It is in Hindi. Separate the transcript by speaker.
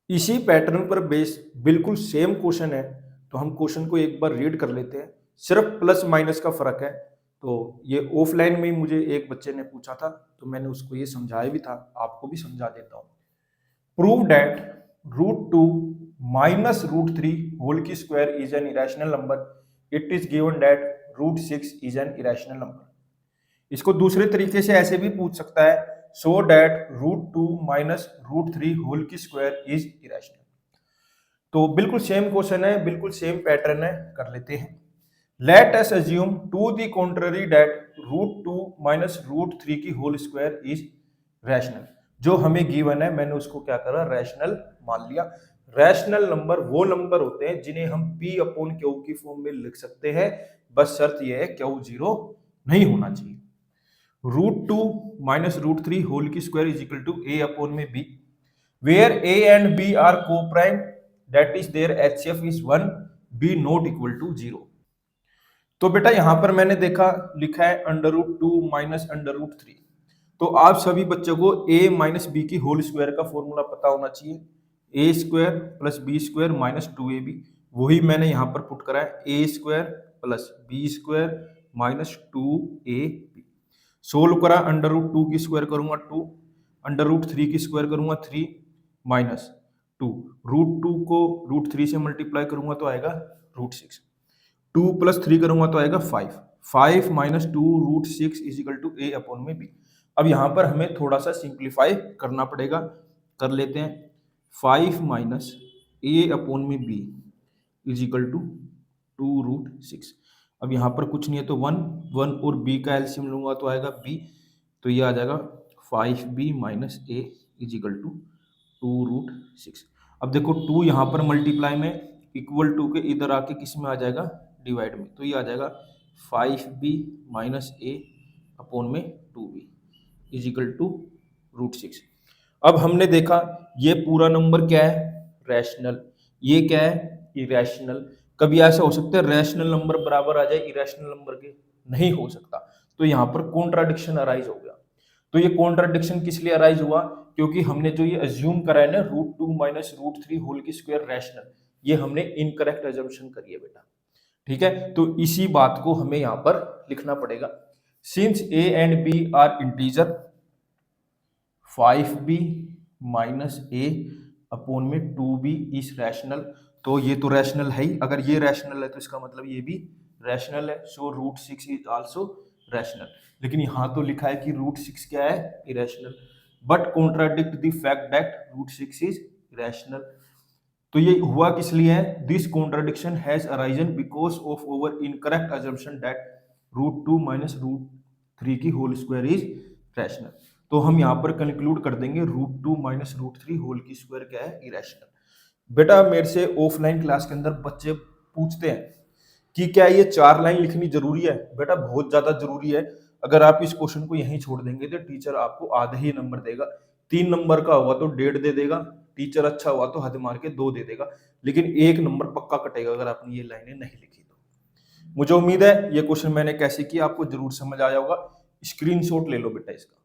Speaker 1: इसी पैटर्न पर बेस बिल्कुल सेम क्वेश्चन है, तो हम क्वेश्चन को एक बार रीड कर लेते हैं। सिर्फ प्लस माइनस का फर्क है। तो ये ऑफलाइन में मुझे एक बच्चे ने पूछा था, तो मैंने उसको ये समझाया भी था, आपको भी समझा देता हूँ। प्रूव दैट √2 minus √3 whole की square is an irrational number. It is given that √6 is an irrational number. इसको दूसरे तरीके से ऐसे भी पूछ सकता है, so that √2 minus √3 whole की square is irrational. तो बिल्कुल सेम क्वेश्चन है, बिल्कुल सेम पैटर्न है, कर लेते हैं। Let us assume to the contrary that √2 minus √3 की whole square is rational. जो हमें गिवन है मैंने उसको क्या करा, रैशनल मान लिया। रैशनल नंबर वो नंबर होते हैं जिन्हें हम P अपॉन Q की फॉर्म में लिख सकते हैं, बस शर्त यह है Q 0 नहीं होना चाहिए। √2 minus √3 whole की square is equal to A upon में B, where A and B are co-prime, that is their HCF is 1, B not equal to 0। तो बेटा यहां पर मैंने देखा लिखा है √2 minus √3, तो आप सभी बच्चों को a माइनस बी की होल स्क्वायर का फॉर्मूला पता होना चाहिए। A square plus B square minus 2ab, वही मैंने यहां पर पुट करा है, A square plus B square minus 2ab। Solve करा, √2 की स्क्वायर करूंगा 2, √3 की स्क्वायर करूंगा 3 माइनस 2, √2 को √3 से मल्टीप्लाई करूंगा तो आएगा √6, 2 प्लस 3 करूंगा तो आएगा 5, 5 minus 2 √6 is equal to a upon में b। अब यहां पर हमें थोड़ा सा सिंप्लीफाई करना पड़ेगा, कर लेते हैं। 5 माइनस a अपॉन में b इज इक्वल टू 2√6। अब यहां पर कुछ नहीं है तो 1 1 और b का एलसीएम लूंगा तो आएगा b, तो ये आ जाएगा 5b minus a is equal to 2√6। अब देखो 2 यहां पर मल्टीप्लाई में इक्वल टू के इधर आके किस में आ जाएगा, डिवाइड में, तो ये आ जाएगा 5b माइनस a अपॉन में 2b इज इक्वल टू √6। अब हमने देखा ये पूरा नंबर क्या है, रैशनल, ये क्या है, इरेशनल। कभी ऐसा हो सकता है रैशनल नंबर बराबर आ जाए इरेशनल नंबर के, नहीं हो सकता, तो यहाँ पर कॉन्ट्राडिक्शन अराइज हो गया। तो ये कॉन्ट्राडिक्शन किस लिए अराइज हुआ, क्योंकि हमने जो ये अज्यूम करा है ना √2 माइनस √3 होल की स्क्वायर रैशनल, ये हमने इनकरेक्ट अजम्पशन करी है बेटा, ठीक है। तो इसी बात को हमें यहाँ पर लिखना पड़ेगा। Since a and b are integer, 5b minus a upon में 2b इज रैशनल, तो ये तो रैशनल है ही, अगर ये रैशनल है तो इसका मतलब ये भी रैशनल है, सो √6 इज आल्सो रैशनल। लेकिन यहाँ तो लिखा है कि √6 क्या है, irrational, but contradict the fact that √6 is rational. तो ये हुआ किस लिए है, this contradiction has arisen because of over incorrect assumption that √2 minus √3 की होल स्क्वायर इज रैशनल। तो हम यहाँ पर कंक्लूड कर देंगे √2 माइनस √3 होल की स्क्वायर क्या है, इरेशनल। बेटा मेरे से ऑफलाइन क्लास के अंदर बच्चे पूछते हैं कि क्या ये 4 लाइन लिखनी जरूरी है, बेटा बहुत ज्यादा जरूरी है। अगर आप इस क्वेश्चन को यहीं छोड़ देंगे तो टीचर आपको आधे ही नंबर देगा, 3 नंबर का हुआ तो 1.5 दे देगा, टीचर अच्छा हुआ तो हद मार के 2 दे देगा, लेकिन 1 नंबर पक्का कटेगा अगर आपने ये लाइनें नहीं लिखी तो। मुझे उम्मीद है ये क्वेश्चन मैंने कैसे किया आपको जरूर समझ आया होगा। स्क्रीनशॉट ले लो बेटा इसका।